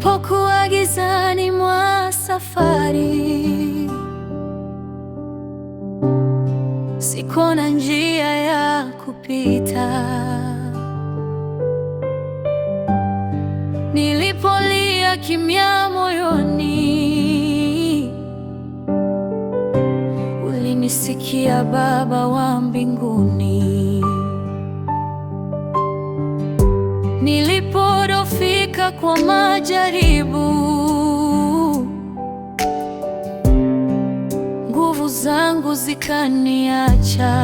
Nilipokuwa gizani mwa safari, sikuona njia ya kupita. Nilipolia kimya moyoni, ulinisikia Baba wa mbinguni. Nilipodhoofika kwa majaribu, nguvu zangu zikaniacha.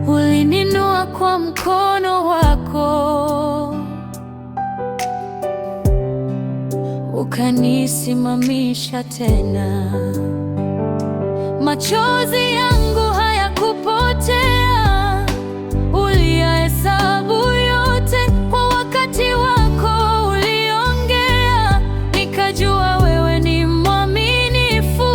Ulininua kwa mkono wako, ukanisimamisha tena. Machozi yangu hayakupotea, uliyahesabu yote kwa wakati wako. Uliongea, nikajua wewe ni mwaminifu.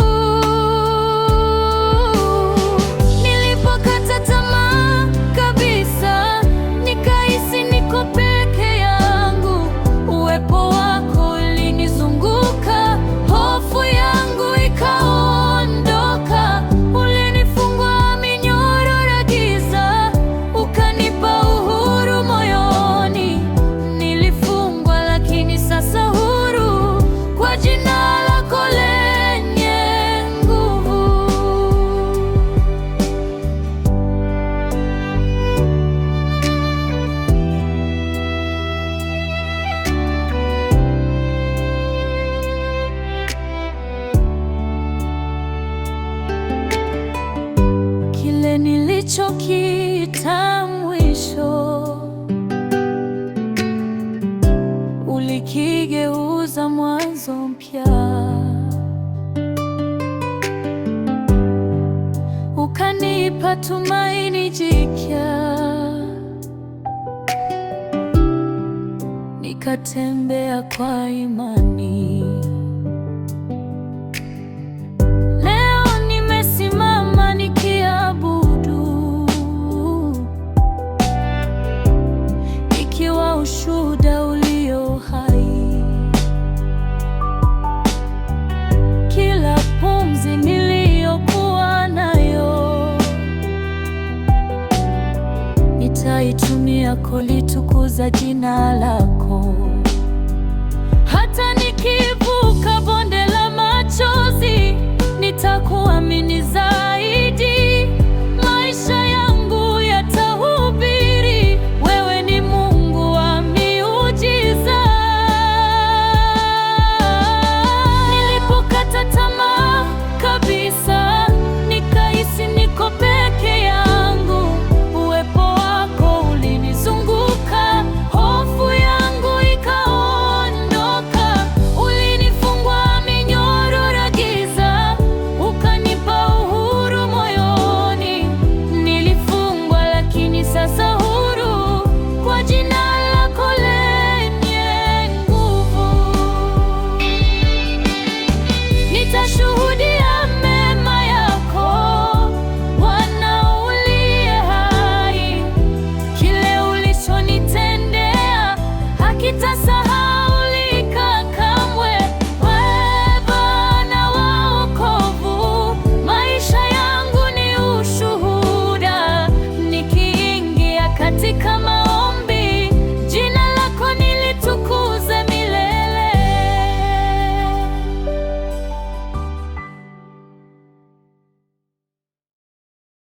Nilipokata tamaa kabisa, nikahisi niko peke yangu, uwepo wako ulinizunguka, hofu yangu ikaondoka. Ulinifungua minyororo ya giza, ukanipa uhuru moyoni. Nilifungwa lakini sasa huru, kwa jina lako lenye nguvu. Kile nilichokiita mwisho, ulikigeuza mwanzo mpya. Ukanipa tumaini jipya, nikatembea kwa imani. Leo nimesimama nikiabudu, ikiwa ushuhuda ulio hai. Kila pumzi niliyokuwa nayo, nitaitumia kulitukuza jina lako. Hata nikivuka bonde la machozi, nitakuamini zaidi. Maisha yangu yatahubiri, wewe ni Mungu wa miujiza. Nilipokata tamaa kabisa, nikahisi niko peke yangu, uwepo wako ulinizunguka, hofu yangu ikaondoka. Ulinifungua minyororo ya giza, ukanipa uhuru moyoni. Nilifungwa lakini sasa huru, kwa jina lako lenye nguvu. Nitashuhudia mema yako, Bwana uliye hai. Kile ulichonitendea hakitasa